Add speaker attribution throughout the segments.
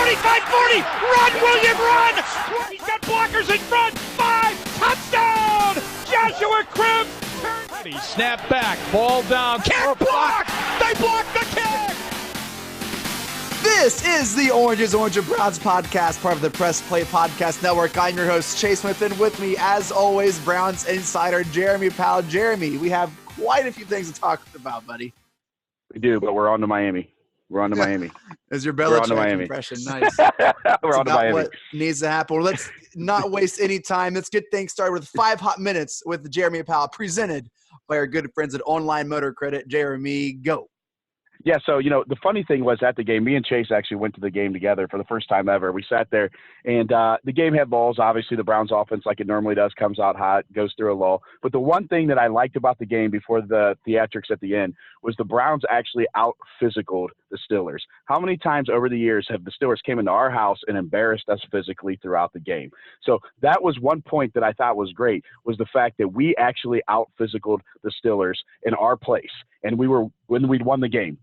Speaker 1: 25, 40, run, William, run! He's got blockers in front, 5, touchdown! Joshua Cribbs! Snap back, ball down, kick block! They block the kick!
Speaker 2: This is the Orange is Orange and Browns podcast, part of the Press Play Podcast Network. I'm your host, Chase Smith, and with me, as always, Browns insider Jeremy Powell. Jeremy, we have quite a few things to talk about, buddy.
Speaker 3: We do, but we're on to Miami. We're on to Miami.
Speaker 2: Is your Belichick impression nice?
Speaker 3: We're on to Miami.
Speaker 2: What needs to happen. Well, let's not waste any time. Let's get things started with 5 hot minutes with Jeremy Powell, presented by our good friends at Online Motor Credit. Jeremy, go.
Speaker 3: Yeah, so, the funny thing was at the game, me and Chase actually went to the game together for the first time ever. We sat there, and the game had lulls. Obviously, the Browns offense, like it normally does, comes out hot, goes through a lull. But the one thing that I liked about the game before the theatrics at the end was the Browns actually out-physicaled the Steelers. How many times over the years have the Steelers came into our house and embarrassed us physically throughout the game? So that was one point that I thought was great, was the fact that we actually out-physicaled the Steelers in our place. And when we'd won the game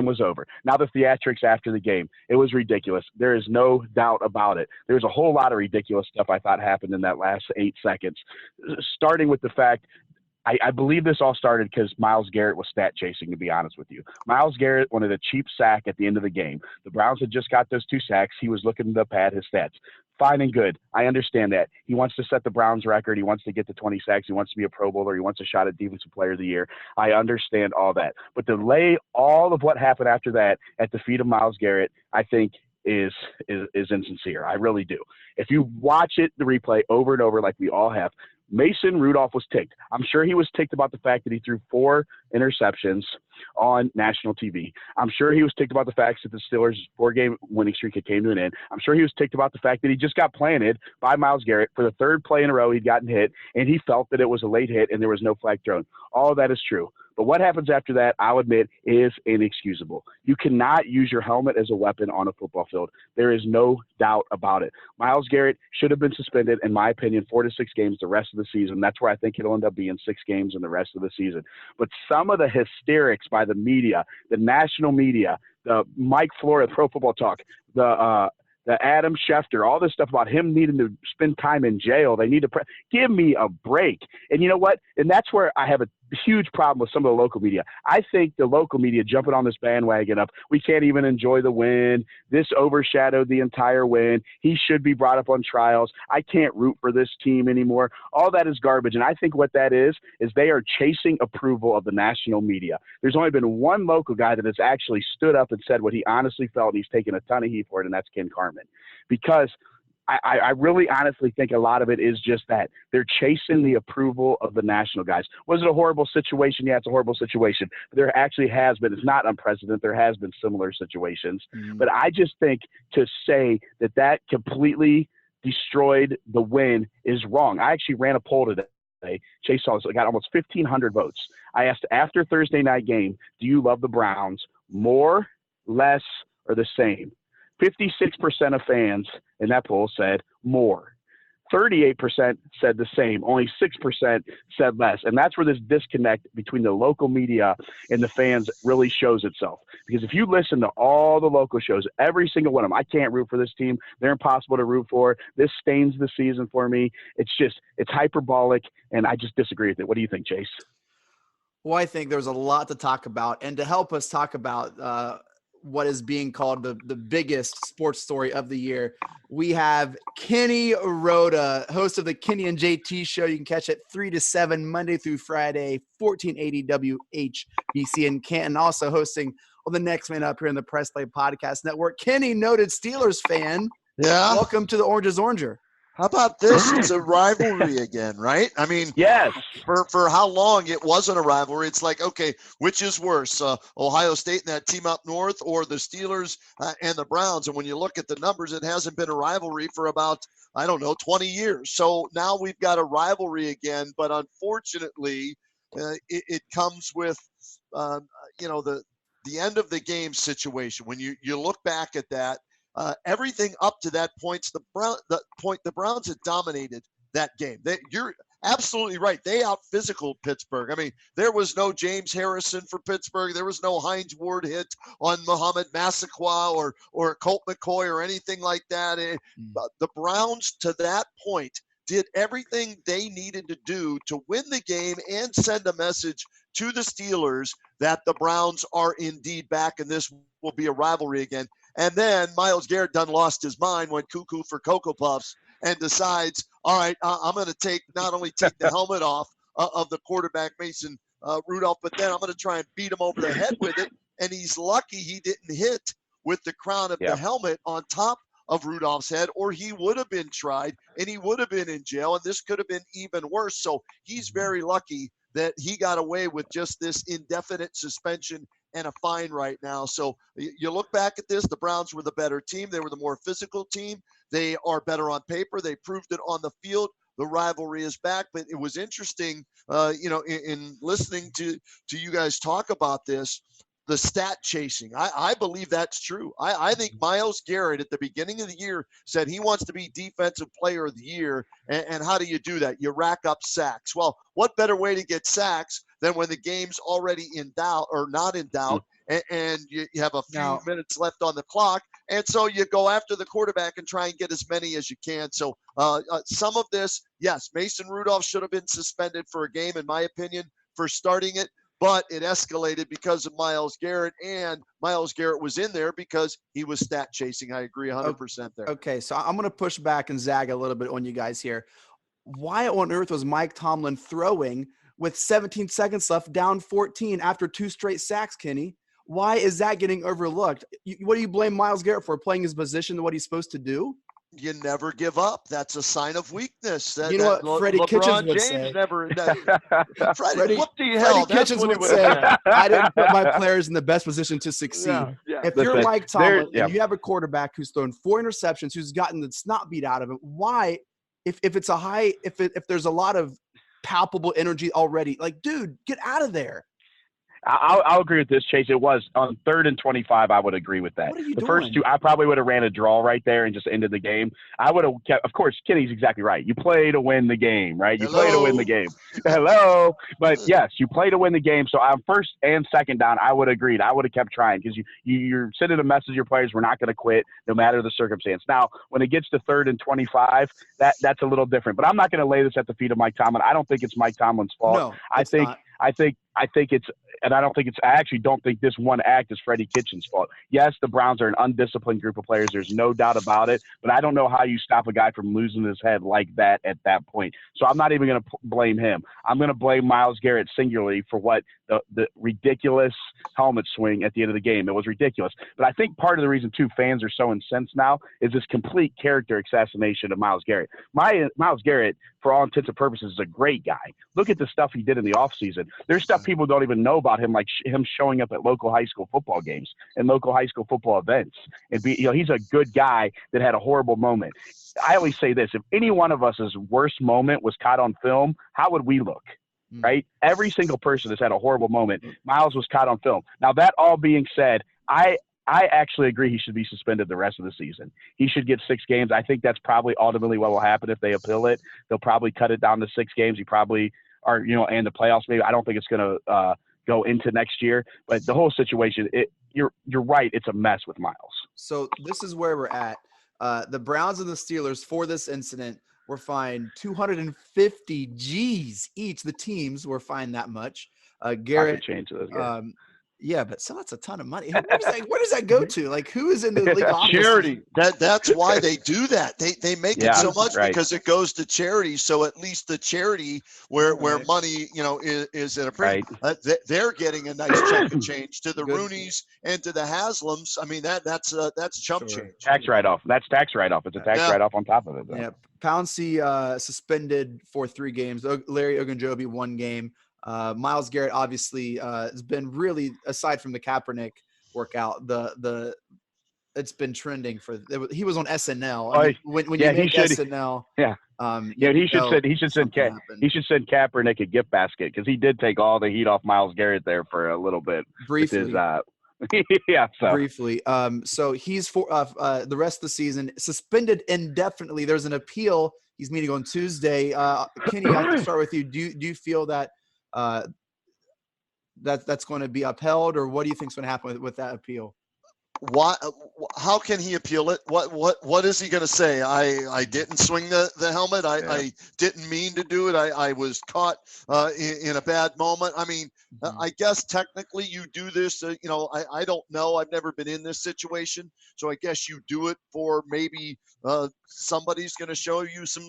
Speaker 3: was over. Now the theatrics after the game, it was ridiculous. There is no doubt about it. There's a whole lot of ridiculous stuff I thought happened in that last 8 seconds, starting with the fact I believe this all started because Myles Garrett was stat chasing, to be honest with you. Myles Garrett wanted a cheap sack at the end of the game. The Browns had just got those 2 sacks. He was looking to pad his stats. Fine and good. I understand that. He wants to set the Browns record. He wants to get to 20 sacks. He wants to be a Pro Bowler. He wants a shot at Defensive Player of the Year. I understand all that. But to lay all of what happened after that at the feet of Myles Garrett, I think is insincere. I really do. If you watch it, the replay over and over like we all have, Mason Rudolph was ticked. I'm sure he was ticked about the fact that he threw 4 interceptions on national TV. I'm sure he was ticked about the fact that the Steelers' 4-game winning streak had came to an end. I'm sure he was ticked about the fact that he just got planted by Myles Garrett for the 3rd play in a row. He'd gotten hit, and he felt that it was a late hit and there was no flag thrown. All of that is true. But what happens after that, I'll admit, is inexcusable. You cannot use your helmet as a weapon on a football field. There is no doubt about it. Myles Garrett should have been suspended, in my opinion, 4 to 6 games the rest of the season. That's where I think it'll end up being 6 games in the rest of the season. But some of the hysterics by the media, the national media, the Mike Flores, Pro Football Talk, the Adam Schefter, all this stuff about him needing to spend time in jail. They need to give me a break. And you know what? And that's where I have a huge problem with some of the local media. I think the local media jumping on this bandwagon of we can't even enjoy the win. This overshadowed the entire win. He should be brought up on trials. I can't root for this team anymore. All that is garbage. And I think what that is they are chasing approval of the national media. There's only been one local guy that has actually stood up and said what he honestly felt, and he's taken a ton of heat for it, and that's Ken Carmen. Because I really honestly think a lot of it is just that. They're chasing the approval of the national guys. Was it a horrible situation? Yeah, it's a horrible situation. But there actually has been. It's not unprecedented. There has been similar situations. Mm-hmm. But I just think to say that completely destroyed the win is wrong. I actually ran a poll today. Chase saw this. I got almost 1,500 votes. I asked after Thursday night game, do you love the Browns more, less, or the same? 56% of fans in that poll said more. 38% said the same. Only 6% said less. And that's where this disconnect between the local media and the fans really shows itself. Because if you listen to all the local shows, every single one of them, I can't root for this team. They're impossible to root for. This stains the season for me. It's hyperbolic, and I just disagree with it. What do you think, Chase?
Speaker 2: Well, I think there's a lot to talk about. And to help us talk about what is being called the biggest sports story of the year, we have Kenny Roda, host of the Kenny and JT Show. You can catch it 3 to 7 Monday through Friday, 1480 WHBC in Canton. Also hosting on the Next Man Up here in the Press Play Podcast Network. Kenny, noted Steelers fan.
Speaker 4: Yeah.
Speaker 2: Welcome to the Orange is Oranger.
Speaker 4: How about this? It's a rivalry again, right? I mean,
Speaker 3: yes.
Speaker 4: For how long it wasn't a rivalry. It's like, okay, which is worse, Ohio State and that team up north, or the Steelers and the Browns? And when you look at the numbers, it hasn't been a rivalry for about, 20 years. So now we've got a rivalry again. But unfortunately, it comes with, the end of the game situation. When you look back at that, everything up to that point, the Browns had dominated that game. absolutely right. They out-physical Pittsburgh. I mean, there was no James Harrison for Pittsburgh. There was no Hines Ward hit on Muhammad Massaquoi or Colt McCoy or anything like that. The Browns, to that point, did everything they needed to do to win the game and send a message to the Steelers that the Browns are indeed back and this will be a rivalry again. And then Myles Garrett done lost his mind, went cuckoo for Cocoa Puffs, and decides, all right, I'm going to not only take the helmet off of the quarterback, Mason Rudolph, but then I'm going to try and beat him over the head with it. And he's lucky he didn't hit with the crown of the helmet on top of Rudolph's head, or he would have been tried and he would have been in jail, and this could have been even worse. So he's very lucky that he got away with just this indefinite suspension and a fine right now. So you look back at this, the Browns were the better team. They were the more physical team. They are better on paper. They proved it on the field. The rivalry is back. But it was interesting, in listening to you guys talk about this, the stat chasing. I believe that's true. I think Myles Garrett at the beginning of the year said he wants to be defensive player of the year. And how do you do that? You rack up sacks. Well, what better way to get sacks than when the game's already in doubt or not in doubt and you have a few minutes left on the clock. And so you go after the quarterback and try and get as many as you can. So some of this, yes, Mason Rudolph should have been suspended for a game, in my opinion, for starting it. But it escalated because of Myles Garrett, and Myles Garrett was in there because he was stat chasing. I agree 100% there.
Speaker 2: Okay, so I'm going to push back and zag a little bit on you guys here. Why on earth was Mike Tomlin throwing with 17 seconds left, down 14 after 2 straight sacks, Kenny? Why is that getting overlooked? What do you blame Myles Garrett for, playing his position, what he's supposed to do?
Speaker 4: You never give up. That's a sign of weakness.
Speaker 2: You know what Freddie Kitchens would say?
Speaker 4: Freddie, what the hell?
Speaker 2: Freddie Kitchens would say, I didn't put my players in the best position to succeed. If you're Mike Tomlin and you have a quarterback who's thrown 4 interceptions, who's gotten the snot beat out of him, why, if it's a high, if there's a lot of palpable energy already, like, dude, get out of there.
Speaker 3: I'll agree with this, Chase. It was on 3rd and 25. I would agree with that.
Speaker 2: What are you
Speaker 3: doing?
Speaker 2: First
Speaker 3: 2, I probably would have ran a draw right there and just ended the game. I would have kept, of course, Kenny's exactly right. You play to win the game, right? You play to win the game. Hello. But yes, you play to win the game. So on 1st and 2nd down, I would have agreed. I would have kept trying because you're sending a message to your players, we're not going to quit no matter the circumstance. Now, when it gets to 3rd and 25, that's a little different. But I'm not going to lay this at the feet of Mike Tomlin. I don't think it's Mike Tomlin's fault.
Speaker 2: No,
Speaker 3: I think it's, and I actually don't think this one act is Freddie Kitchens' fault. Yes, the Browns are an undisciplined group of players. There's no doubt about it, but I don't know how you stop a guy from losing his head like that at that point. So I'm not even going to blame him. I'm going to blame Myles Garrett singularly for what the ridiculous helmet swing at the end of the game. It was ridiculous. But I think part of the reason, too, fans are so incensed now is this complete character assassination of Myles Garrett. Myles Garrett, for all intents and purposes, is a great guy. Look at the stuff he did in the offseason. There's stuff people don't even know about him, like him showing up at local high school football games and local high school football events. And he's a good guy that had a horrible moment. I always say this: if any one of us' worst moment was caught on film, how would we look? Right? Every single person has had a horrible moment. Myles was caught on film. Now, that all being said, I actually agree he should be suspended the rest of the season. He should get 6 games. I think that's probably ultimately what will happen if they appeal it. They'll probably cut it down to 6 games. He probably and the playoffs maybe. I don't think it's going to go into next year. But the whole situation, you're right, it's a mess with Myles.
Speaker 2: So this is where we're at. The Browns and the Steelers for this incident were fined $250 G's each. The teams were fined that much. Garrett
Speaker 3: change those guys.
Speaker 2: Yeah, but still, that's a ton of money. Where does that go to? Like, who is in the league office?
Speaker 4: Charity. That's why they do that. They make it so much because it goes to charity. So at least the charity where money is in a pretty, they're getting a nice chunk of change. To the Roonies and to the Haslams, I mean that's chump change.
Speaker 3: Tax write-off. That's tax write-off. It's a tax write-off on top of it. Though.
Speaker 2: Yeah, Pouncey suspended for 3 games. Larry Ogunjobi 1 game. Myles Garrett obviously has been really, aside from the Kaepernick workout, it's been trending he was on SNL. I mean, when you make SNL,
Speaker 3: he should send Kaepernick a gift basket because he did take all the heat off Myles Garrett there for a little bit.
Speaker 2: Briefly.
Speaker 3: Yeah. So
Speaker 2: briefly. So he's for the rest of the season suspended indefinitely. There's an appeal. He's meeting on Tuesday. Kenny, I can start with you. Do you feel that that's going to be upheld, or what do you think is going to happen with that appeal?
Speaker 4: Why? How can he appeal it? What is he going to say? I didn't swing the helmet. I didn't mean to do it. I was caught in a bad moment. I mean, I guess technically you do this. I don't know. I've never been in this situation, so I guess you do it for maybe somebody's going to show you some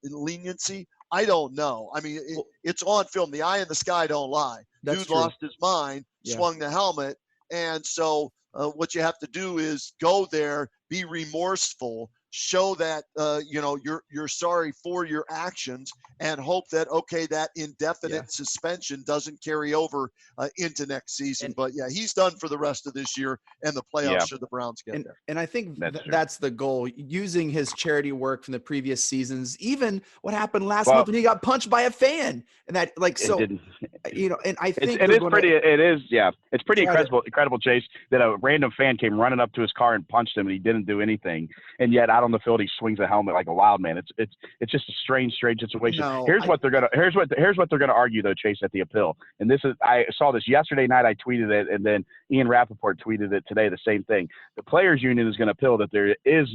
Speaker 4: leniency. I don't know. I mean, it's on film. The eye in the sky don't lie.
Speaker 2: That's
Speaker 4: Dude
Speaker 2: true.
Speaker 4: lost his mind, swung the helmet, and so. What you have to do is go there, be remorseful, show that you're sorry for your actions, and hope that that indefinite suspension doesn't carry over into next season. But he's done for the rest of this year and the playoffs should the Browns get there.
Speaker 2: And I think that's the goal. Using his charity work from the previous seasons, even what happened last month when he got punched by a fan, and that and I think
Speaker 3: it's pretty incredible, Chase, that a random fan came running up to his car and punched him, and he didn't do anything, and yet out on the field he swings a helmet like a wild man. It's just a strange situation. Here's what they're gonna argue though, Chase, at the appeal. And I saw this yesterday night. I tweeted it, and then Ian Rappaport tweeted it today. The same thing. The players' union is going to appeal that there is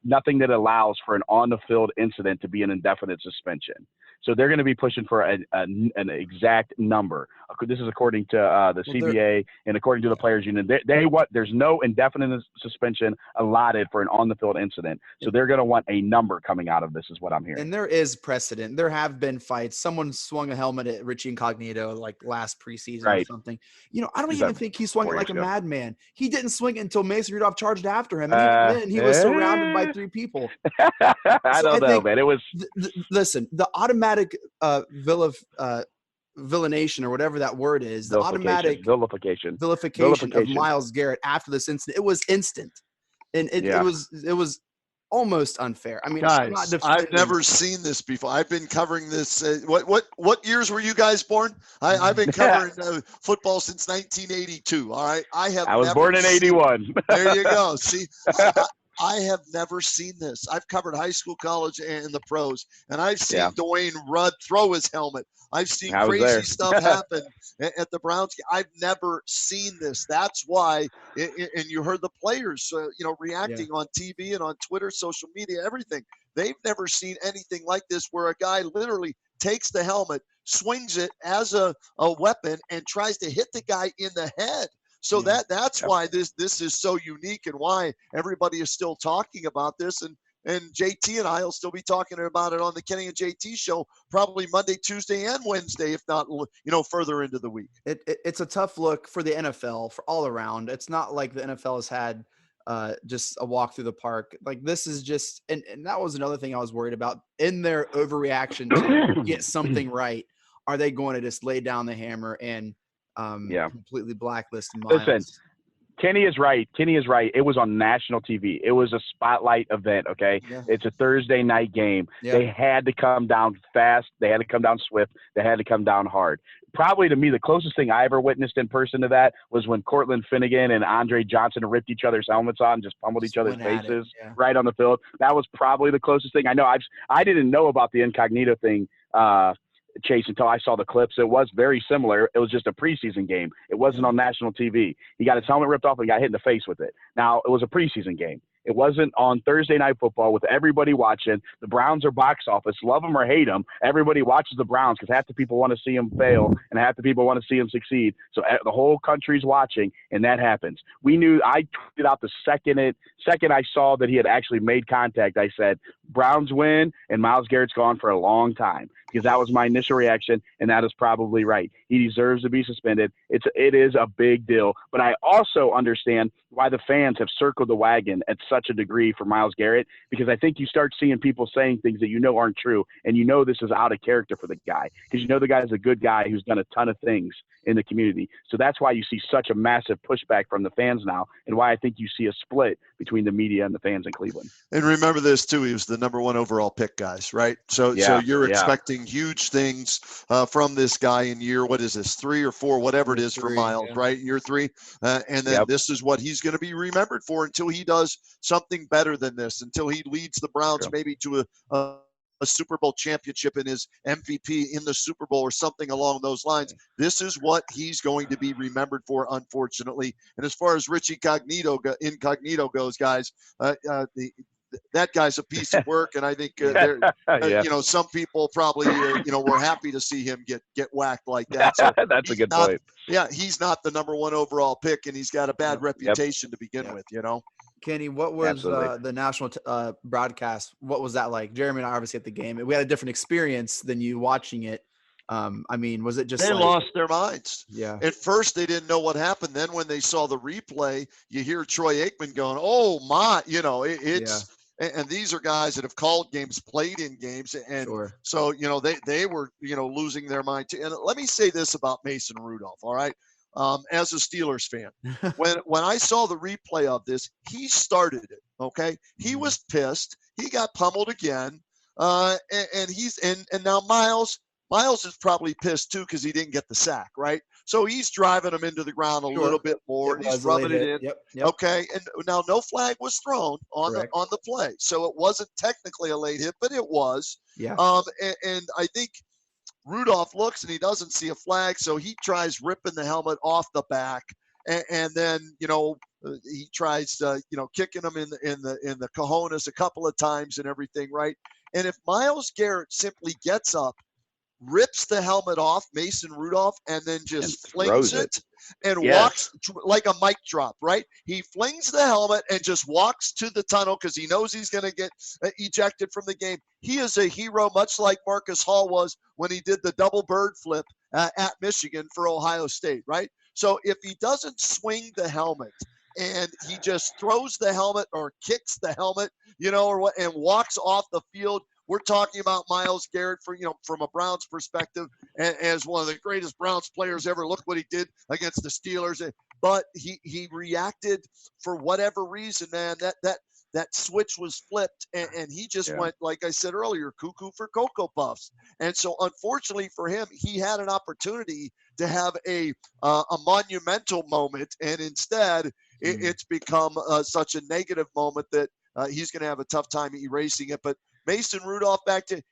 Speaker 3: nothing that allows for an on-the-field incident to be an indefinite suspension. So they're going to be pushing for an exact number. This is according to the CBA and according to the players' union. There's no indefinite suspension allotted for an on-the-field incident. So they're going to want a number coming out of this, is what I'm hearing.
Speaker 2: And there is precedent. There have been fights. Someone swung a helmet at Richie Incognito like last preseason or something. I don't even think he swung it like a madman. He didn't swing it until Mason Rudolph charged after him. And even then, he was surrounded by 3 people.
Speaker 3: I don't know, man. It was
Speaker 2: listen, the automatic villanation or whatever that word is, the automatic vilification of Myles Garrett after this incident, it was instant, and it was almost unfair. I mean,
Speaker 4: guys, I've never seen this before. I've been covering this. What years were you guys born? I've been covering football since 1982. All right, I was
Speaker 3: born in 81.
Speaker 4: There you go. See. I have never seen this. I've covered high school, college, and the pros, and I've seen Dwayne Rudd throw his helmet. I've seen crazy stuff happen at the Browns. I've never seen this. That's why, and you heard the players, reacting on TV and on Twitter, social media, everything. They've never seen anything like this, where a guy literally takes the helmet, swings it as a weapon, and tries to hit the guy in the head. So that's why this is so unique, and why everybody is still talking about this. And JT and I will still be talking about it on the Kenny and JT show, probably Monday, Tuesday, and Wednesday, if not further into the week.
Speaker 2: It's a tough look for the NFL for all around. It's not like the NFL has had just a walk through the park. Like, this is just, and that was another thing I was worried about in their overreaction to get something right. Are they going to just lay down the hammer and completely blacklist Myles?
Speaker 3: Listen, Kenny is right. It was on national TV. It was a spotlight event, okay? Yeah. It's a Thursday night game. Yeah. They had to come down fast. They had to come down swift. They had to come down hard. Probably, to me, the closest thing I ever witnessed in person to that was when Cortland Finnegan and Andre Johnson ripped each other's helmets on and just pummeled each other's faces right on the field. That was probably the closest thing. I know I didn't know about the incognito thing, Chase, until I saw the clips. It was very similar. It was just a preseason game. It wasn't on national TV. He got his helmet ripped off and got hit in the face with it. Now, it was a preseason game. It wasn't on Thursday Night Football with everybody watching. The Browns are box office. Love them or hate them, everybody watches the Browns because half the people want to see them fail and half the people want to see them succeed. So the whole country's watching, and that happens. We knew. I tweeted out the second I saw that he had actually made contact, I said, Browns win, and Myles Garrett's gone for a long time, because that was my initial reaction, and that is probably right. He deserves to be suspended. It is a big deal. But I also understand why the fans have circled the wagon at such a degree for Myles Garrett, because I think you start seeing people saying things that aren't true, and this is out of character for the guy, because the guy is a good guy who's done a ton of things in the community. So that's why you see such a massive pushback from the fans now, and why I think you see a split between the media and the fans in Cleveland.
Speaker 4: And remember this too, he was the #1 overall pick, guys, right? So you're expecting huge things from this guy in year, what is this, 3 or 4, whatever it is for Myles, right? Year 3. And then this is what he's going to be remembered for until he does something better than this, until he leads the Browns maybe to a Super Bowl championship in his MVP in the Super Bowl or something along those lines. This is what he's going to be remembered for, unfortunately. And as far as Rich Incognito goes, guys, that guy's a piece of work, and I think some people probably were happy to see him get whacked like that. So
Speaker 3: that's a good point.
Speaker 4: Yeah, he's not the #1 overall pick, and he's got a bad reputation to begin with.
Speaker 2: Kenny, what was the national broadcast? What was that like? Jeremy and I obviously at the game. We had a different experience than you watching it. I mean, was it just
Speaker 4: they lost their minds?
Speaker 2: Yeah.
Speaker 4: At first, they didn't know what happened. Then when they saw the replay, you hear Troy Aikman going, "Oh my!" And these are guys that have called games, played in games, and so they were losing their mind too. And let me say this about Mason Rudolph. All right. As a Steelers fan, when I saw the replay of this, he started it. Okay, he was pissed. He got pummeled again, and now Myles is probably pissed too because he didn't get the sack, right? So he's driving him into the ground a little bit more, and he's rubbing it in.
Speaker 2: Yep.
Speaker 4: Okay, and now no flag was thrown on the play, so it wasn't technically a late hit, but it was.
Speaker 2: Yeah.
Speaker 4: And I think Rudolph looks and he doesn't see a flag, so he tries ripping the helmet off the back, and then he tries kicking him in the cojones a couple of times and everything, right? And if Myles Garrett simply gets up, rips the helmet off Mason Rudolph, and then just flings it and walks like a mic drop, right? He flings the helmet and just walks to the tunnel because he knows he's going to get ejected from the game. He is a hero, much like Marcus Hall was when he did the double bird flip at Michigan for Ohio State, right? So if he doesn't swing the helmet and he just throws the helmet or kicks the helmet, and walks off the field, we're talking about Myles Garrett from a Browns perspective as one of the greatest Browns players ever. Look what he did against the Steelers. But he reacted for whatever reason, man. That switch was flipped, and he just went, like I said earlier, cuckoo for Cocoa Puffs. And so, unfortunately for him, he had an opportunity to have a monumental moment, and instead, it's become such a negative moment that he's going to have a tough time erasing it. But Mason Rudolph,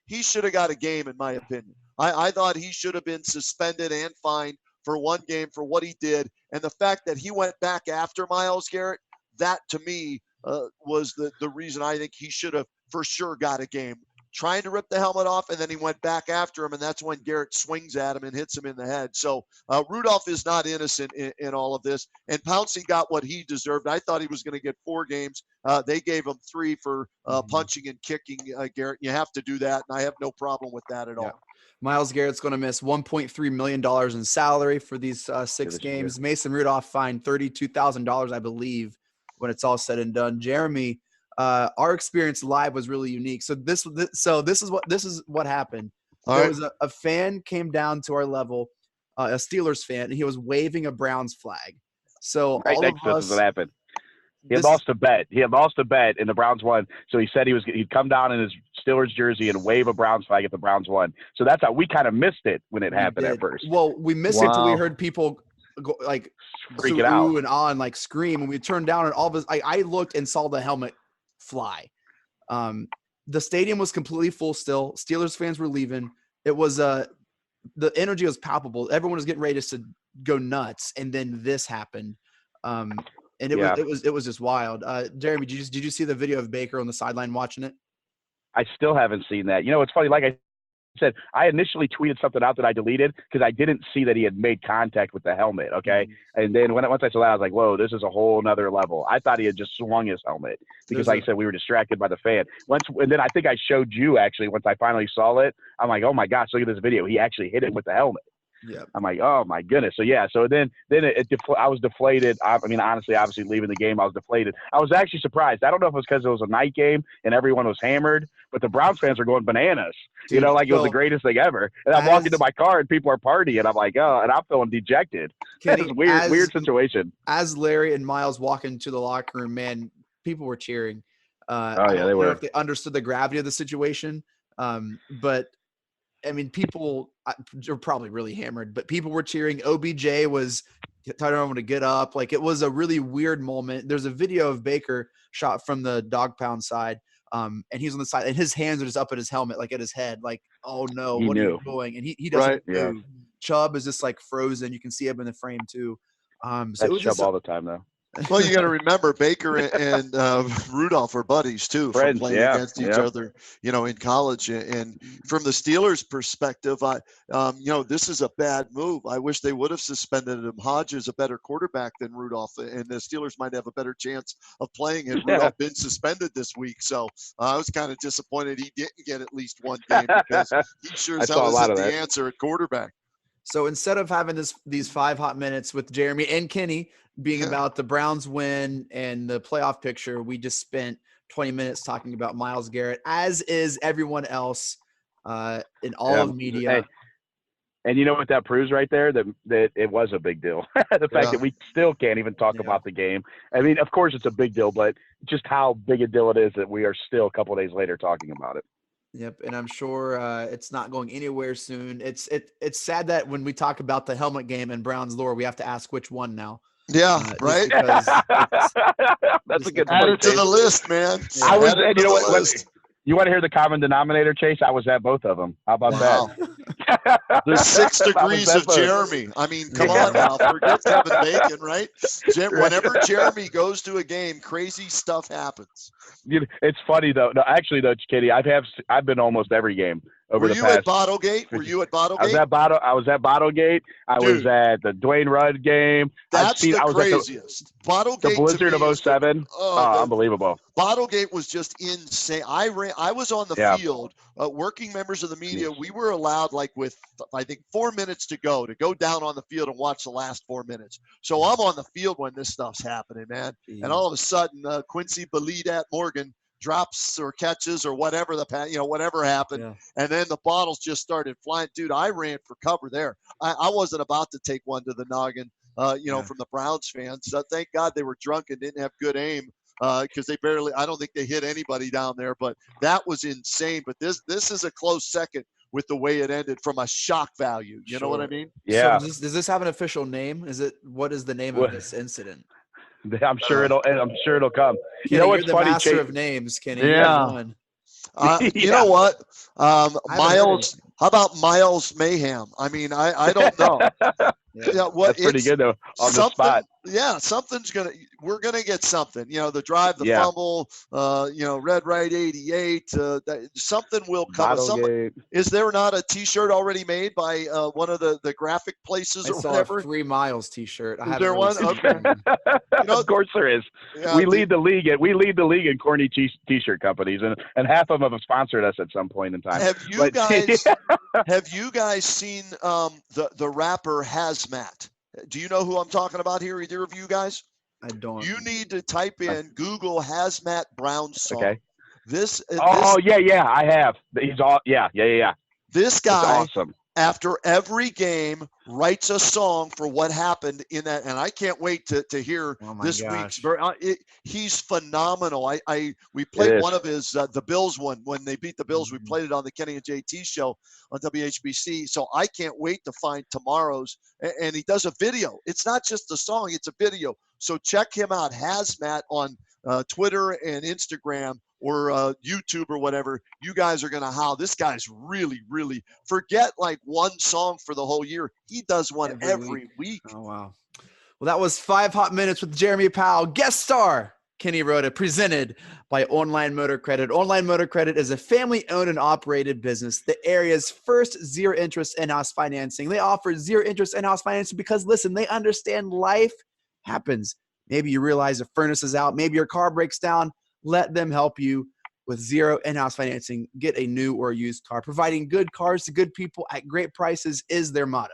Speaker 4: he should have got a game, in my opinion. I thought he should have been suspended and fined for one game for what he did. And the fact that he went back after Myles Garrett, that to me was the reason I think he should have for sure got a game. Trying to rip the helmet off, and then he went back after him, and that's when Garrett swings at him and hits him in the head. So Rudolph is not innocent in all of this, and Pouncey got what he deserved. I thought he was going to get 4 games. They gave him 3 for punching and kicking Garrett. You have to do that, and I have no problem with that at all.
Speaker 2: Myles Garrett's going to miss $1.3 million in salary for these 6 games. Mason Rudolph fined $32,000, I believe, when it's all said and done. Jeremy, our experience live was really unique. So this is what happened. There was a fan came down to our level, a Steelers fan, and he was waving a Browns flag. So
Speaker 3: right
Speaker 2: all
Speaker 3: next
Speaker 2: of us,
Speaker 3: to us is what happened. He had lost a bet. And the Browns won. So he said he'd come down in his Steelers jersey and wave a Browns flag if the Browns won. So that's how we kind of missed it when it happened at first.
Speaker 2: Well, we missed it until we heard people go, like
Speaker 3: freaking out
Speaker 2: and on, like scream, and we turned down, and all of us. I looked and saw the helmet fly. The stadium was completely full still. Steelers fans were leaving. It was the energy was palpable. Everyone was getting ready to go nuts, and then this happened. And it was just wild. Jeremy, did you see the video of Baker on the sideline watching it?
Speaker 3: I still haven't seen that. It's funny. Like I said, I initially tweeted something out that I deleted because I didn't see that he had made contact with the helmet. Okay. And then once I saw that, I was like, whoa, this is a whole nother level. I thought he had just swung his helmet because like I said, we were distracted by the fan. And then I think I showed you actually, once I finally saw it, I'm like, oh my gosh, look at this video. He actually hit him with the helmet.
Speaker 2: Yeah.
Speaker 3: I'm like, oh my goodness. So yeah. So then I was deflated. I mean, honestly, obviously leaving the game, I was deflated. I was actually surprised. I don't know if it was because it was a night game and everyone was hammered, but the Browns fans were going bananas. Dude, it was the greatest thing ever. And I'm walking to my car and people are partying, and I'm like, oh, and I'm feeling dejected. It's a weird situation.
Speaker 2: As Larry and Myles walk into the locker room, man, people were cheering. I
Speaker 3: yeah,
Speaker 2: don't
Speaker 3: they
Speaker 2: know
Speaker 3: were.
Speaker 2: if they understood the gravity of the situation. But I mean, people are probably really hammered, but people were cheering. OBJ was telling everyone to get up. Like, it was a really weird moment. There's a video of Baker shot from the dog pound side. And he's on the side and his hands are just up at his helmet, like at his head, like, oh no,
Speaker 3: He
Speaker 2: what are
Speaker 3: knew.
Speaker 2: you doing? And he doesn't
Speaker 4: Right.
Speaker 3: Yeah.
Speaker 2: move. Chubb is just like frozen. You can see him in the frame too. So it
Speaker 3: That's
Speaker 2: was
Speaker 3: Chubb
Speaker 2: just
Speaker 3: all the time, though.
Speaker 4: Well, you got to remember Baker and Rudolph are buddies too, from
Speaker 3: Friends,
Speaker 4: playing
Speaker 3: yeah,
Speaker 4: against each other, in college. And from the Steelers' perspective, this is a bad move. I wish they would have suspended him. Hodge is a better quarterback than Rudolph, and the Steelers might have a better chance of playing had Rudolph been suspended this week. So I was kind of disappointed he didn't get at least one game because he sure
Speaker 3: I
Speaker 4: as
Speaker 3: saw
Speaker 4: hell
Speaker 3: a lot
Speaker 4: isn't
Speaker 3: of
Speaker 4: the
Speaker 3: that.
Speaker 4: answer at quarterback.
Speaker 2: So instead of having these 5 hot minutes with Jeremy and Kenny being about the Browns win and the playoff picture, we just spent 20 minutes talking about Myles Garrett, as is everyone else in all of media.
Speaker 3: Hey, and you know what that proves right there? That it was a big deal. The fact that we still can't even talk about the game. I mean, of course it's a big deal, but just how big a deal it is that we are still a couple of days later talking about it.
Speaker 2: Yep, and I'm sure it's not going anywhere soon. It's sad that when we talk about the helmet game and Browns lore, we have to ask which one now.
Speaker 4: Yeah, right.
Speaker 2: Because
Speaker 3: that's a good
Speaker 4: add
Speaker 3: point.
Speaker 4: it to the list, man.
Speaker 2: Yeah.
Speaker 3: I was,
Speaker 4: Add it
Speaker 3: and
Speaker 4: to
Speaker 3: you know
Speaker 4: the
Speaker 3: what?
Speaker 4: list.
Speaker 3: You want to hear the common denominator, Chase? I was at both of them. How about that?
Speaker 4: There's 6
Speaker 3: I was
Speaker 4: degrees
Speaker 3: at
Speaker 4: of
Speaker 3: both.
Speaker 4: Jeremy. I mean, come on now. Forget Kevin Bacon, right? Whenever Jeremy goes to a game, crazy stuff happens.
Speaker 3: It's funny though. No, actually though, Kitty, I've been almost every game over the past.
Speaker 4: Were you at Bottlegate? Were you at Bottlegate?
Speaker 3: I was at Bottlegate. I was at the Dwayne Rudd game.
Speaker 4: That's the craziest. Bottlegate,
Speaker 3: the Blizzard of 07. Unbelievable.
Speaker 4: Bottlegate was just insane. I was on the field, working members of the media. We were allowed, like, with I think 4 minutes to go down on the field and watch the last 4 minutes. So I'm on the field when this stuff's happening, man.
Speaker 2: Yeah.
Speaker 4: And all of a sudden, Quincy Belidat Morgan drops or catches or whatever whatever happened, and then the bottles just started flying. Dude, I ran for cover there. I wasn't about to take one to the noggin, from the Browns fans. Thank God they were drunk and didn't have good aim, because I don't think they hit anybody down there. But that was insane. But this is a close second with the way it ended from a shock value. You know what I mean?
Speaker 3: Yeah.
Speaker 2: So does this have an official name? What is the name of this incident?
Speaker 3: I'm sure it'll come.
Speaker 2: Kenny,
Speaker 3: you know what's
Speaker 2: you're the
Speaker 3: funny,
Speaker 2: master
Speaker 3: Chase?
Speaker 2: of names, Kenny.
Speaker 4: Yeah. You know what? Myles. How about Myles Mayhem? I mean, I don't know.
Speaker 3: That's pretty good though on the spot.
Speaker 4: Yeah, we're gonna get something. The drive, the fumble, Red Right 88. Something will come. Is there not a T-shirt already made by one of the graphic places or whatever?
Speaker 2: A 3 Miles T-shirt.
Speaker 4: Is there one? Okay.
Speaker 3: Of course there is.
Speaker 4: Yeah,
Speaker 3: we lead the league in corny T-shirt companies, and half of them have sponsored us at some point in time.
Speaker 4: Have you guys seen the rapper Hazmat? Do you know who I'm talking about here, either of you guys?
Speaker 2: I don't.
Speaker 4: You need to type in Google Hazmat Brown song.
Speaker 3: Okay.
Speaker 4: Yeah,
Speaker 3: I have. He's all yeah.
Speaker 4: This guy,
Speaker 3: awesome.
Speaker 4: After every game, writes a song for what happened in that, and I can't wait to hear this week's. He's phenomenal. We played one of his the Bills one when they beat the Bills. We played it on the Kenny and JT show on WHBC. So I can't wait to find tomorrow's. And he does a video. It's not just a song; it's a video. So check him out, Hazmat, on Twitter and Instagram or YouTube or whatever. You guys are going to howl. This guy's really, really, forget like one song for the whole year. He does one every week.
Speaker 2: Oh, wow. Well, that was 5 hot minutes with Jeremy Powell, guest star Kenny Roda, presented by Online Motor Credit. Online Motor Credit is a family-owned and operated business, the area's first zero-interest in-house financing. They offer zero-interest in-house financing because, listen, they understand life happens. Maybe you realize a furnace is out. Maybe your car breaks down. Let them help you with zero in-house financing. Get a new or used car. Providing good cars to good people at great prices is their motto.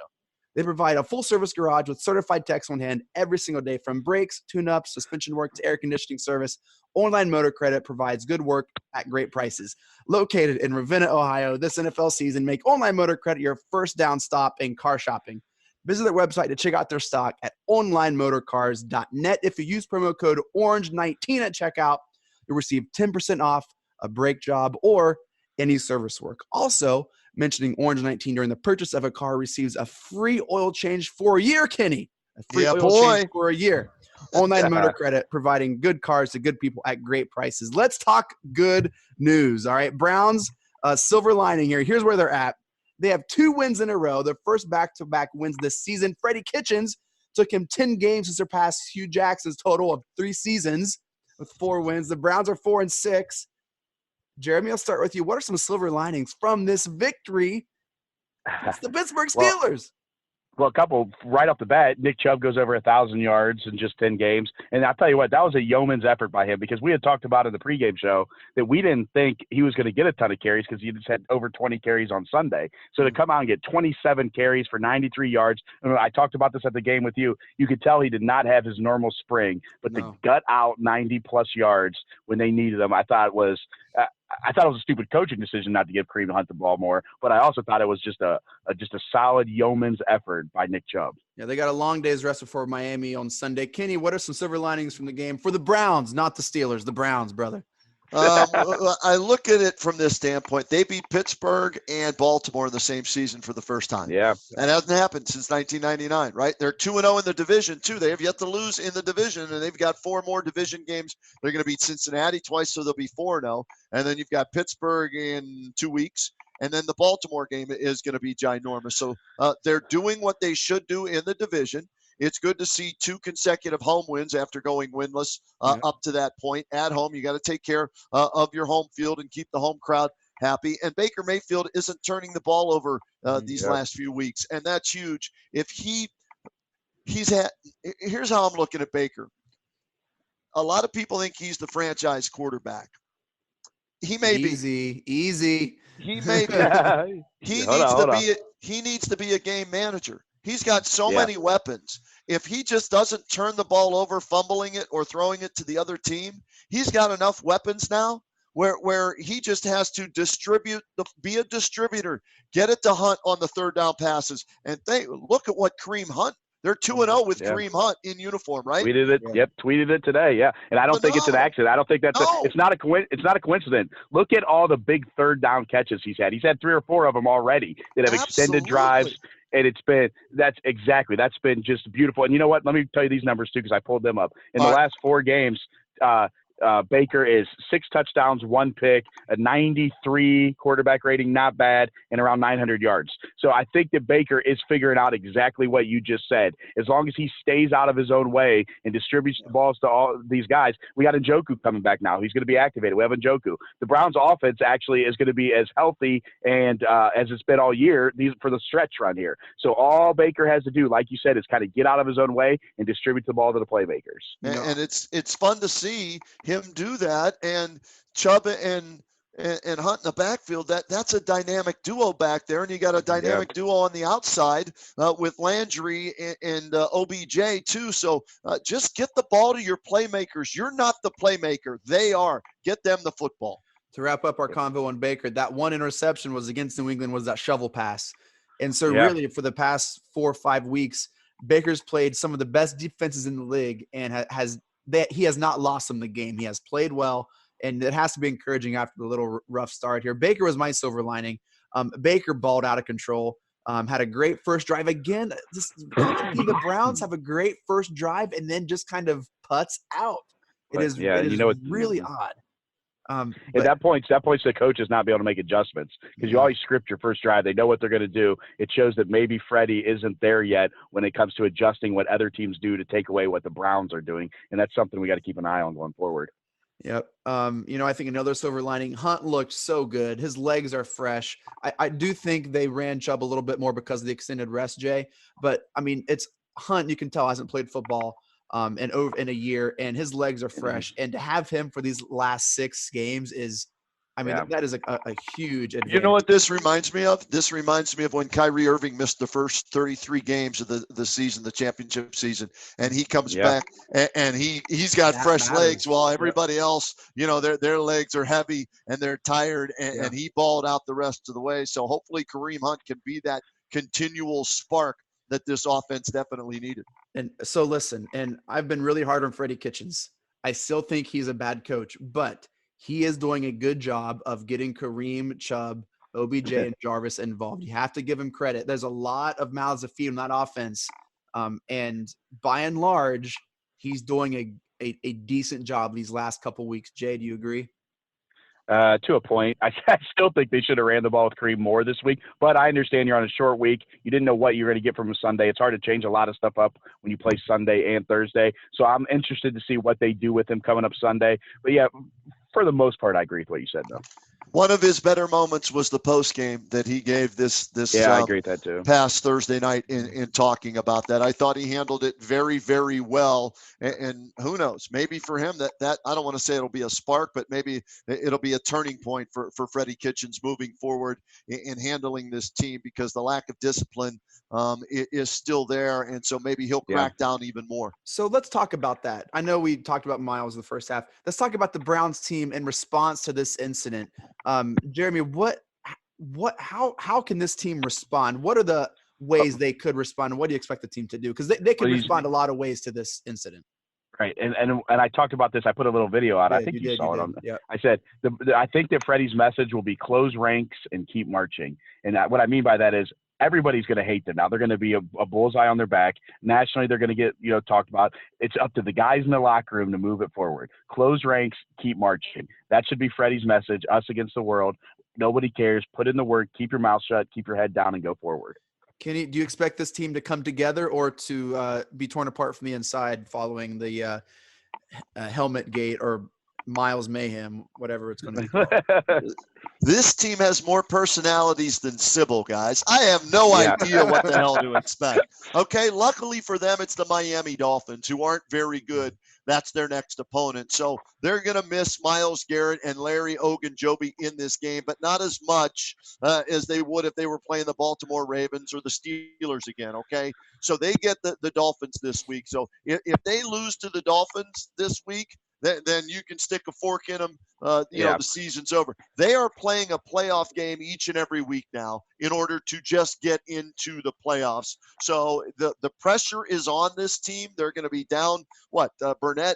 Speaker 2: They provide a full-service garage with certified techs on hand every single day, from brakes, tune-ups, suspension work, to air conditioning service. Online Motor Credit provides good work at great prices. Located in Ravenna, Ohio, this NFL season, make Online Motor Credit your first down stop in car shopping. Visit their website to check out their stock at onlinemotorcars.net. If you use promo code ORANGE19 at checkout, You'll receive 10% off a brake job or any service work. Also, mentioning Orange 19 during the purchase of a car receives a free oil change for a year, Kenny. A free
Speaker 4: Yeah,
Speaker 2: oil
Speaker 4: boy.
Speaker 2: change for a year. Online Motor Credit, providing good cars to good people at great prices. Let's talk good news, all right? Browns, silver lining here. Here's where they're at. They have 2 wins in a row, their first back-to-back wins this season. Freddie Kitchens took him 10 games to surpass Hugh Jackson's total of 3 seasons with 4 wins. The Browns are 4-6. Jeremy, I'll start with you. What are some silver linings from this victory? It's the Pittsburgh Steelers.
Speaker 3: Well, a couple right off the bat. Nick Chubb goes over 1,000 yards in just 10 games. And I'll tell you what, that was a yeoman's effort by him, because we had talked about in the pregame show that we didn't think he was going to get a ton of carries because he just had over 20 carries on Sunday. So to come out and get 27 carries for 93 yards, and I talked about this at the game with you, you could tell he did not have his normal spring, but to gut out 90-plus yards when they needed him, I thought it was a stupid coaching decision not to give Kareem Hunt the ball more, but I also thought it was just a solid yeoman's effort by Nick Chubb.
Speaker 2: Yeah, they got a long day's rest before Miami on Sunday. Kenny, what are some silver linings from the game for the Browns, not the Steelers, the Browns, brother?
Speaker 4: I look at it from this standpoint. They beat Pittsburgh and Baltimore in the same season for the first time.
Speaker 3: Yeah.
Speaker 4: And it hasn't happened since 1999, right? They're 2-0 in the division, too. They have yet to lose in the division, and they've got 4 more division games. They're going to beat Cincinnati twice, so they'll be 4-0. And then you've got Pittsburgh in 2 weeks. And then the Baltimore game is going to be ginormous. So they're doing what they should do in the division. It's good to see 2 consecutive home wins after going winless up to that point. At home, you got to take care of your home field and keep the home crowd happy. And Baker Mayfield isn't turning the ball over these last few weeks, and that's huge. If he's had – here's how I'm looking at Baker. A lot of people think he's the franchise quarterback. He may
Speaker 2: be. Easy.
Speaker 4: He may be. He needs to be a game manager. He's got so many weapons. If he just doesn't turn the ball over, fumbling it or throwing it to the other team, he's got enough weapons now where he just has to be a distributor, get it to Hunt on the third down passes. And look at what Kareem Hunt. They're 2-0 with Kareem Hunt in uniform, right?
Speaker 3: Tweeted it. Yep, tweeted it today. Yeah, and I don't think it's an accident. I don't think that's it's not a coincidence. Look at all the big third down catches he's had. He's had 3 or 4 of them already that have extended drives. And that's been just beautiful. And you know what? Let me tell you these numbers too, because I pulled them up. In the last 4 games, Baker is 6 touchdowns, 1 pick, a 93 quarterback rating, not bad, and around 900 yards. So I think that Baker is figuring out exactly what you just said. As long as he stays out of his own way and distributes the balls to all these guys, we got Njoku coming back now. He's going to be activated. We have Njoku. The Browns offense actually is going to be as healthy and as it's been all year for the stretch run here. So all Baker has to do, like you said, is kind of get out of his own way and distribute the ball to the playmakers.
Speaker 4: And it's fun to see him do that, and Chubb and Hunt in the backfield. That's a dynamic duo back there, and you got a dynamic duo on the outside with Landry and OBJ too. So just get the ball to your playmakers. You're not the playmaker; they are. Get them the football.
Speaker 2: To wrap up our convo on Baker, that one interception was against New England, was that shovel pass, and so really for the past 4 or 5 weeks, Baker's played some of the best defenses in the league and he has not lost them the game. He has played well, and it has to be encouraging after the little rough start here. Baker was my silver lining. Baker balled out of control, had a great first drive. Again, the Browns have a great first drive and then just kind of putts out. It is really odd.
Speaker 3: At that point, the coach is not be able to make adjustments because you always script your first drive. They know what they're going to do. It shows that maybe Freddie isn't there yet when it comes to adjusting what other teams do to take away what the Browns are doing, and that's something we got to keep an eye on going forward.
Speaker 2: Yep. I think another silver lining, Hunt looked so good. His legs are fresh. I do think they ran Chubb a little bit more because of the extended rest, Jay. But, I mean, it's Hunt, you can tell, hasn't played football in a year, and his legs are fresh. And to have him for these last 6 games is, that is a huge advantage.
Speaker 4: You know what this reminds me of? This reminds me of when Kyrie Irving missed the first 33 games of the season, the championship season, and he comes back and he's got fresh legs while everybody else, their legs are heavy and they're tired, and he balled out the rest of the way. So hopefully Kareem Hunt can be that continual spark that this offense definitely needed.
Speaker 2: And so listen, and I've been really hard on Freddie Kitchens. I still think he's a bad coach, but he is doing a good job of getting Kareem, Chubb, OBJ, and Jarvis involved. You have to give him credit. There's a lot of mouths to feed in that offense. And by and large, he's doing a decent job these last couple weeks. Jay, do you agree?
Speaker 3: To a point. I still think they should have ran the ball with Kareem more this week, but I understand you're on a short week. You didn't know what you were going to get from a Sunday. It's hard to change a lot of stuff up when you play Sunday and Thursday. So I'm interested to see what they do with him coming up Sunday. But yeah, for the most part, I agree with what you said, though.
Speaker 4: One of his better moments was the post game that he gave this
Speaker 3: I agree with that too.
Speaker 4: Past Thursday night in talking about that. I thought he handled it very, very well. And who knows, maybe for him that I don't want to say it'll be a spark, but maybe it'll be a turning point for Freddie Kitchens moving forward in handling this team, because the lack of discipline is still there. And so maybe he'll crack down even more.
Speaker 2: So let's talk about that. I know we talked about Myles in the first half. Let's talk about the Browns team in response to this incident. Jeremy, how can this team respond? What are the ways they could respond? And what do you expect the team to do? Because they could respond a lot of ways to this incident.
Speaker 3: Right. And I talked about this. I put a little video out. I think you saw it on.
Speaker 2: Yeah.
Speaker 3: I said, I think that Freddie's message will be close ranks and keep marching. And what I mean by that is everybody's going to hate them. Now they're going to be a bullseye on their back. Nationally, they're going to get, talked about. It's up to the guys in the locker room to move it forward. Close ranks, keep marching. That should be Freddie's message, us against the world. Nobody cares. Put in the work, keep your mouth shut, keep your head down, and go forward.
Speaker 2: Kenny, do you expect this team to come together or to be torn apart from the inside following the helmet gate or Myles Mayhem, whatever it's going to be called?
Speaker 4: This team has more personalities than Sybil, guys. I have no idea what the hell to expect. Okay, luckily for them, it's the Miami Dolphins, who aren't very good. That's their next opponent. So they're going to miss Myles Garrett and Larry Ogunjobi in this game, but not as much as they would if they were playing the Baltimore Ravens or the Steelers again, okay? So they get the Dolphins this week. So if they lose to the Dolphins this week, then you can stick a fork in them. The season's over. They are playing a playoff game each and every week now in order to just get into the playoffs. So the pressure is on this team. They're going to be down, Burnett,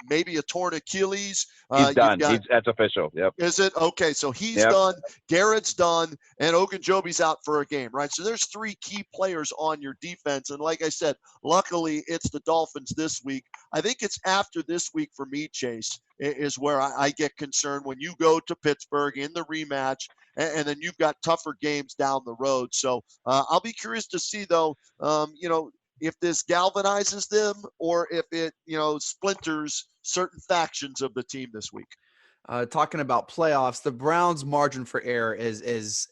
Speaker 4: maybe a torn Achilles.
Speaker 3: He's done. That's official. Yep.
Speaker 4: Is it? Okay, so he's done. Garrett's done, and Ogunjobi's out for a game, right? So there's three key players on your defense. And like I said, luckily it's the Dolphins this week. I think it's after this week for me, Chase, is where I get concerned when you go to Pittsburgh in the rematch, and then you've got tougher games down the road. So I'll be curious to see, though, if this galvanizes them or if it, splinters certain factions of the team this week.
Speaker 2: Talking about playoffs, the Browns' margin for error is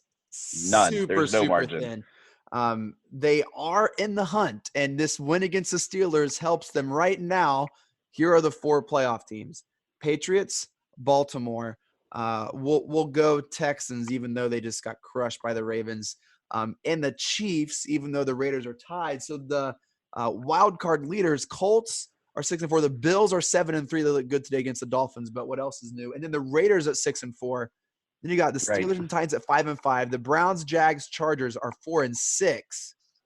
Speaker 3: none.
Speaker 2: super,
Speaker 3: There's no
Speaker 2: super
Speaker 3: margin.
Speaker 2: thin. They are in the hunt, and this win against the Steelers helps them right now. Here are the four playoff teams: Patriots, Baltimore. We'll go Texans, even though they just got crushed by the Ravens, and the Chiefs, even though the Raiders are tied. So the wild card leaders, Colts, are 6-4. The Bills are 7-3. They look good today against the Dolphins, but what else is new? And then the Raiders at 6-4. Then you got the Steelers and Titans at 5-5. The Browns, Jags, Chargers are 4-6.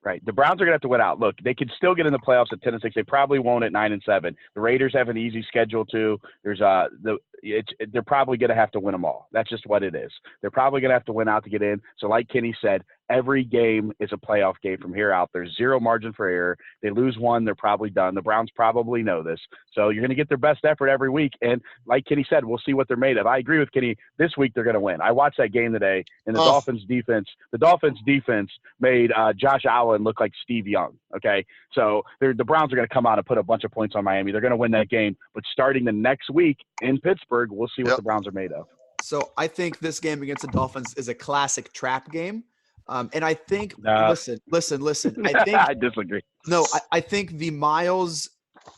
Speaker 3: Right. The Browns are going to have to win out. Look, they could still get in the playoffs at 10-6. They probably won't at 9-7. The Raiders have an easy schedule too. There's they're probably going to have to win them all. That's just what it is. They're probably going to have to win out to get in. So like Kenny said, every game is a playoff game from here out. There's zero margin for error. They lose one, they're probably done. The Browns probably know this. So you're going to get their best effort every week. And like Kenny said, we'll see what they're made of. I agree with Kenny. This week they're going to win. I watched that game today, and the Dolphins defense made Josh Allen look like Steve Young. Okay. So the Browns are going to come out and put a bunch of points on Miami. They're going to win that game. But starting the next week in Pittsburgh, we'll see what the Browns are made of.
Speaker 2: So I think this game against the Dolphins is a classic trap game. And I think, listen. I think
Speaker 3: I disagree.
Speaker 2: No, I think the Myles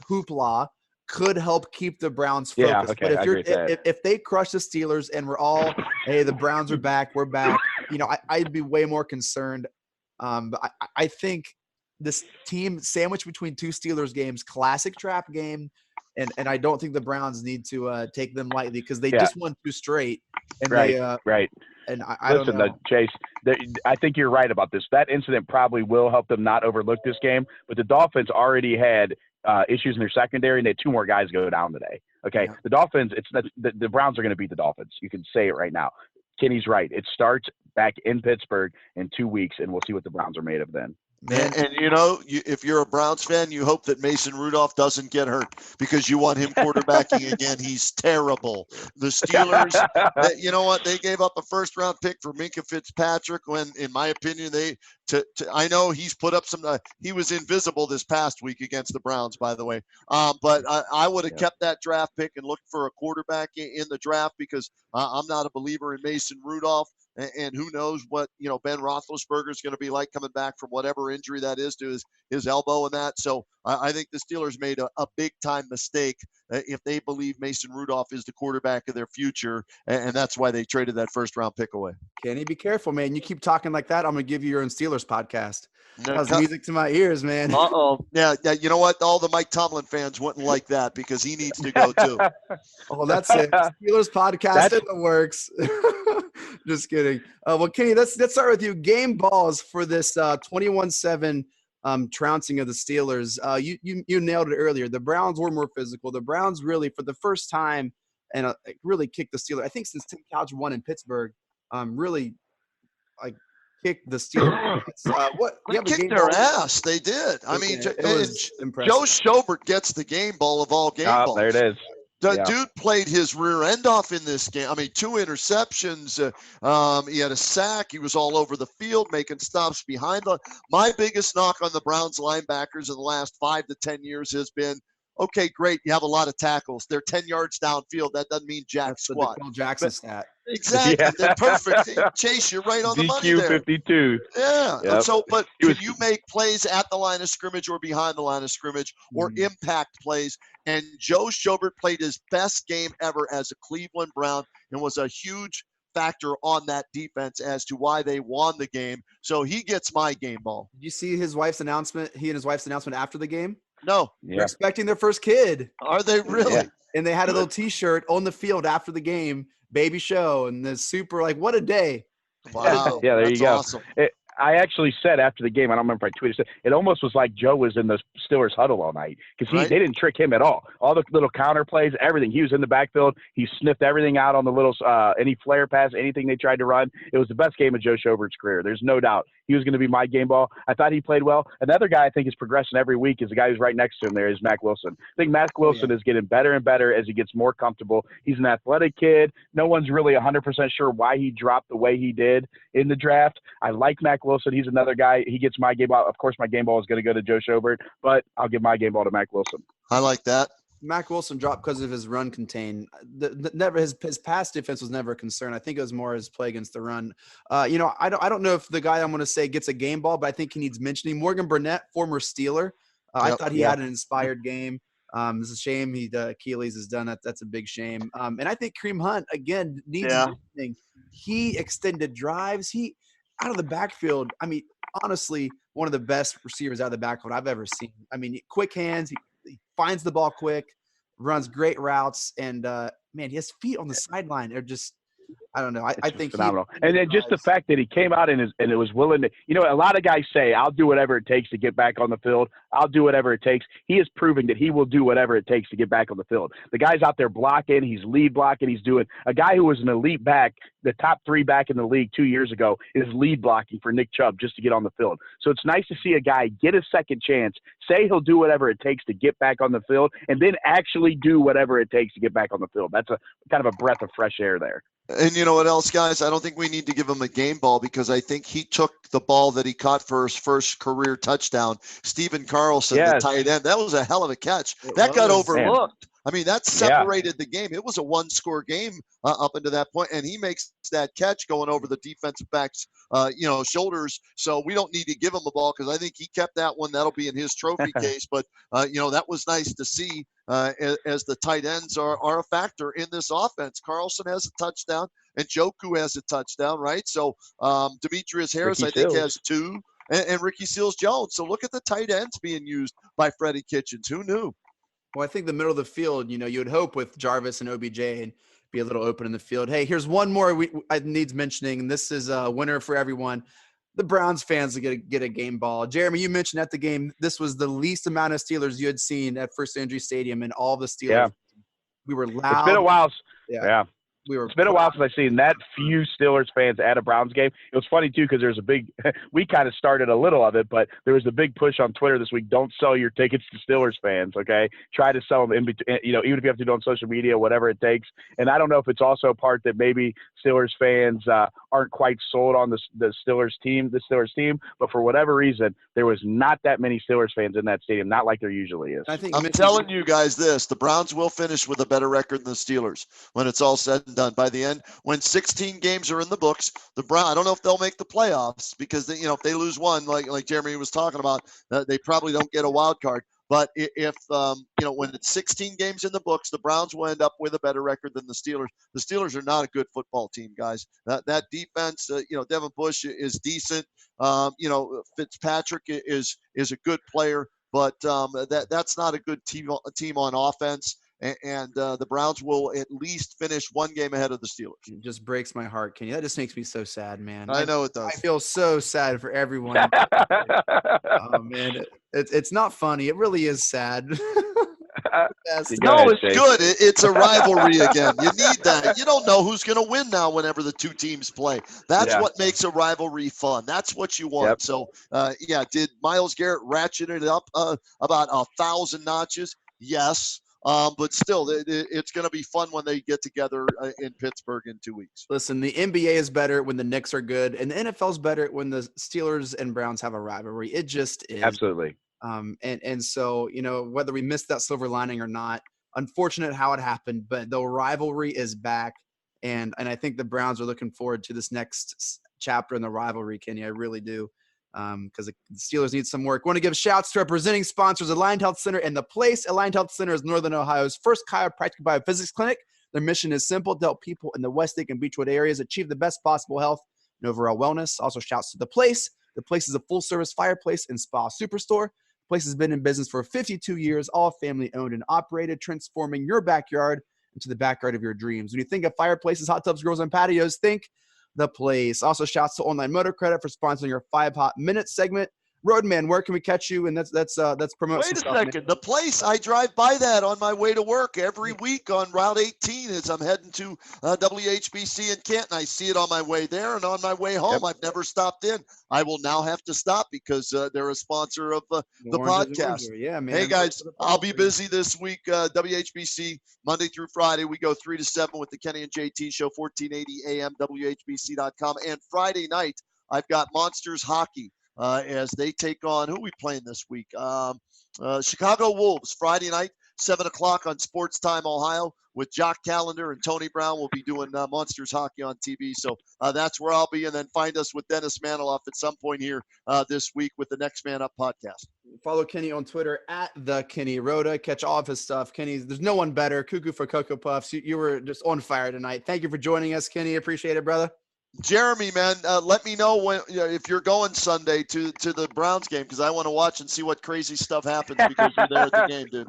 Speaker 2: hoopla could help keep the Browns focused.
Speaker 3: Yeah, okay,
Speaker 2: but if they crush the Steelers and we're all, hey, the Browns are back, we're back, I'd be way more concerned. But I think this team sandwiched between two Steelers games, classic trap game, and I don't think the Browns need to take them lightly because they just won two straight. And
Speaker 3: right.
Speaker 2: And I don't know.
Speaker 3: Chase, I think you're right about this. That incident probably will help them not overlook this game. But the Dolphins already had issues in their secondary, and they had 2 more guys go down today. Okay,
Speaker 2: Yeah.
Speaker 3: the Dolphins, the Browns are going to beat the Dolphins. You can say it right now. Kenny's right. It starts back in Pittsburgh in 2 weeks, and we'll see what the Browns are made of then.
Speaker 2: Man.
Speaker 4: And if you're a Browns fan, you hope that Mason Rudolph doesn't get hurt because you want him quarterbacking again. He's terrible. The Steelers, you know what? They gave up a first-round pick for Minkah Fitzpatrick when, in my opinion, I know he's put up some. He was invisible this past week against the Browns, by the way. But I would have kept that draft pick and looked for a quarterback in the draft because I'm not a believer in Mason Rudolph. And who knows what Ben Roethlisberger is going to be like coming back from whatever injury that is to his elbow and that. So I think the Steelers made a big time mistake if they believe Mason Rudolph is the quarterback of their future, and that's why they traded that first round pick away.
Speaker 2: Kenny, be careful, man. You keep talking like that, I'm gonna give you your own Steelers podcast.
Speaker 4: No,
Speaker 2: That was music to my ears, man.
Speaker 4: Yeah, you know what? All the Mike Tomlin fans wouldn't like that because he needs to go too.
Speaker 2: Oh, that's it. Steelers podcast in the works. Just kidding. Well, Kenny, let's start with you. Game balls for this 21-7 trouncing of the Steelers. You nailed it earlier. The Browns were more physical. The Browns really, for the first time, and really kicked the Steelers. I think since Tim Couch won in Pittsburgh, really kicked the Steelers.
Speaker 4: They kicked their ass. They did. I mean,
Speaker 2: it was impressive.
Speaker 4: Joe Schobert gets the game ball of all game balls.
Speaker 3: There it is.
Speaker 4: The dude played his rear end off in this game. I mean, 2 interceptions. He had a sack. He was all over the field making stops behind the. My biggest knock on the Browns linebackers in the last 5 to 10 years has been, okay, great, you have a lot of tackles. They're 10 yards downfield. That doesn't mean jack squat.
Speaker 2: The Jackson stat.
Speaker 4: Exactly. Yeah. They're perfect. Chase, you're right on the money there.
Speaker 3: 52.
Speaker 4: Yeah.
Speaker 3: Yep.
Speaker 4: So, but can you make plays at the line of scrimmage or behind the line of scrimmage or impact plays? And Joe Schobert played his best game ever as a Cleveland Brown and was a huge factor on that defense as to why they won the game. So he gets my game ball.
Speaker 2: Did you see his wife's announcement? He and his wife's announcement after the game?
Speaker 4: No.
Speaker 2: They're expecting their first kid.
Speaker 4: Are they really? Yeah.
Speaker 2: And they had a little T-shirt on the field after the game, baby show, and the super, what a day.
Speaker 4: Wow.
Speaker 3: Yeah, there you go.
Speaker 4: Awesome.
Speaker 3: I actually said after the game, I don't remember if I tweeted, it almost was like Joe was in the Steelers huddle all night because they didn't trick him at all. All the little counter plays, everything. He was in the backfield. He sniffed everything out on the little any flare pass, anything they tried to run. It was the best game of Joe Schobert's career. There's no doubt. He was going to be my game ball. I thought he played well. Another guy I think is progressing every week is the guy who's right next to him there is Mac Wilson. I think Mac Wilson is getting better and better as he gets more comfortable. He's an athletic kid. No one's really 100% sure why he dropped the way he did in the draft. I like Mac Wilson. He's another guy. He gets my game ball. Of course, my game ball is going to go to Joe Schobert, but I'll give my game ball to Mac Wilson.
Speaker 4: I like that.
Speaker 2: Mac Wilson dropped because of his run contain. His pass defense was never a concern. I think it was more his play against the run. I don't know if the guy I'm going to say gets a game ball, but I think he needs mentioning. Morgan Burnett, former Steeler. I thought he had an inspired game. It's a shame Achilles has done that. That's a big shame. And I think Kareem Hunt again needs mentioning. He extended drives. He out of the backfield. I mean, honestly, one of the best receivers out of the backfield I've ever seen. I mean, quick hands. He finds the ball quick, runs great routes, and man, his feet on the sideline are just, I don't know. I think
Speaker 3: phenomenal. And then just the fact that he came out and it was willing to, a lot of guys say, I'll do whatever it takes to get back on the field. I'll do whatever it takes. He is proving that he will do whatever it takes to get back on the field. The guy's out there blocking. He's lead blocking. He's doing a guy who was an elite back, the top 3 back in the league 2 years ago, is lead blocking for Nick Chubb just to get on the field. So it's nice to see a guy get a second chance, say he'll do whatever it takes to get back on the field, and then actually do whatever it takes to get back on the field. That's a kind of a breath of fresh air there.
Speaker 4: And you know what else, guys? I don't think we need to give him a game ball because I think he took the ball that he caught for his first career touchdown. Stephen Carlson, the tight end, that was a hell of a catch. That got overlooked. I mean, that separated the game. It was a 1-score game up until that point, and he makes that catch going over the defensive back's, shoulders. So we don't need to give him a ball because I think he kept that one. That'll be in his trophy case. But that was nice to see as the tight ends are a factor in this offense. Carlson has a touchdown, and Njoku has a touchdown, right? So Demetrius Harris, I think, has 2, and Ricky Seals-Jones. So look at the tight ends being used by Freddie Kitchens. Who knew?
Speaker 2: Well, I think the middle of the field, you would hope with Jarvis and OBJ and be a little open in the field. Hey, here's one more I needs mentioning, and this is a winner for everyone. the Browns fans get a game ball. Jeremy, you mentioned at the game, this was the least amount of Steelers you had seen at First Andrews Stadium, and all the Steelers.
Speaker 3: Yeah.
Speaker 2: We were loud.
Speaker 3: It's been a while.
Speaker 2: Yeah. It's
Speaker 3: been a while since I've seen that few Steelers fans at a Browns game. It was funny, too, because there's a big – we kind of started a little of it, but there was a big push on Twitter this week. Don't sell your tickets to Steelers fans, okay? Try to sell them in between, even if you have to do it on social media, whatever it takes. And I don't know if it's also a part that maybe Steelers fans aren't quite sold on the Steelers team, but for whatever reason, there was not that many Steelers fans in that stadium, not like there usually is.
Speaker 4: I'm telling you guys this, the Browns will finish with a better record than the Steelers when it's all said and done. By the end, when 16 games are in the books, the Browns, I don't know if they'll make the playoffs because if they lose one, like Jeremy was talking about, they probably don't get a wild card. But if when it's 16 games in the books, the Browns will end up with a better record than the Steelers. The Steelers are not a good football team, guys. That defense, Devin Bush is decent. Fitzpatrick is a good player, but that's not a good team on offense. And the Browns will at least finish one game ahead of the Steelers.
Speaker 2: It just breaks my heart, Kenny. That just makes me so sad, man.
Speaker 4: I know it does.
Speaker 2: I feel so sad for everyone. Oh, man. It's not funny. It really is sad.
Speaker 4: No, it's good. It's a rivalry again. You need that. You don't know who's going to win now whenever the two teams play. That's what makes a rivalry fun. That's what you want. Yep. So, did Myles Garrett ratchet it up about 1,000 notches? Yes. But still, it's going to be fun when they get together in Pittsburgh in 2 weeks.
Speaker 2: Listen, the NBA is better when the Knicks are good, and the NFL is better when the Steelers and Browns have a rivalry. It just is.
Speaker 3: Absolutely.
Speaker 2: And so, whether we missed that silver lining or not, unfortunate how it happened, but the rivalry is back. And I think the Browns are looking forward to this next chapter in the rivalry, Kenny. I really do. Because the Steelers need some work. I want to give shouts to our presenting sponsors, Aligned Health Center and The Place. Aligned Health Center is Northern Ohio's first chiropractic biophysics clinic. Their mission is simple: to help people in the West Lake and Beechwood areas achieve the best possible health and overall wellness. Also, shouts to The Place. The Place is a full-service fireplace and spa superstore. The Place has been in business for 52 years, all family-owned and operated, transforming your backyard into the backyard of your dreams. When you think of fireplaces, hot tubs, grills, and patios, think The Place. Also, shouts to Online Motor Credit for sponsoring your 5 Hot Minutes segment. Roadman, where can we catch you? And that's promote.
Speaker 4: Wait a second. The Place, I drive by that on my way to work every week on Route 18 as I'm heading to WHBC in Canton. I see it on my way there and on my way home. Yep. I've never stopped in. I will now have to stop because they're a sponsor of the podcast.
Speaker 2: Yeah, man.
Speaker 4: Hey, guys, I'll be busy this week. WHBC, Monday through Friday. We go 3 to 7 with the Kenny and JT show, 1480 AM, WHBC.com. And Friday night, I've got Monsters Hockey. As they take on, who are we playing this week? Chicago Wolves, Friday night, 7 o'clock on Sports Time Ohio with Jock Callender and Tony Brown. We'll be doing Monsters Hockey on TV. So that's where I'll be. And then find us with Dennis Maniloff at some point here this week with the Next Man Up podcast.
Speaker 2: Follow Kenny on Twitter at the Kenny Roda. Catch all of his stuff. Kenny, there's no one better. Cuckoo for Cocoa Puffs. You were just on fire tonight. Thank you for joining us, Kenny. Appreciate it, brother.
Speaker 4: Jeremy, man, let me know when if you're going Sunday to the Browns game because I want to watch and see what crazy stuff happens because you're there at the game, dude.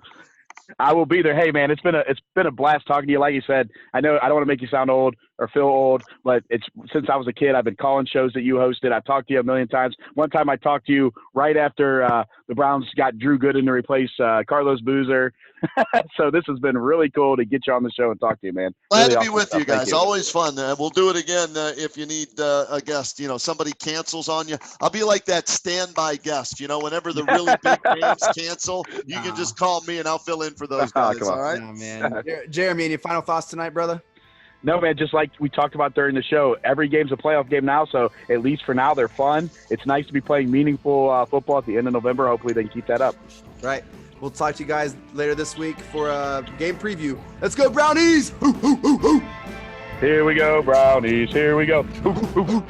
Speaker 3: I will be there. Hey, man, it's been a blast talking to you. Like you said, I know I don't want to make you sound old or feel old, but it's since I was a kid, I've been calling shows that you hosted. I've talked to you a million times. One time I talked to you right after the Browns got Drew Gooden to replace Carlos Boozer. So this has been really cool to get you on the show and talk to you, man.
Speaker 4: Glad to be with you guys. Always fun. We'll do it again if you need a guest. Somebody cancels on you. I'll be like that standby guest. Whenever the really big games cancel, you can just call me and I'll fill in for those guys. All right?
Speaker 2: No, man. Jeremy, any final thoughts tonight, brother?
Speaker 3: No, man, just like we talked about during the show, every game's a playoff game now, so at least for now they're fun. It's nice to be playing meaningful football at the end of November. Hopefully they can keep that up.
Speaker 2: Right. We'll talk to you guys later this week for a game preview. Let's go, Brownies! Hoo, hoo, hoo, hoo.
Speaker 3: Here we go, Brownies. Here we go. Hoo, hoo, hoo.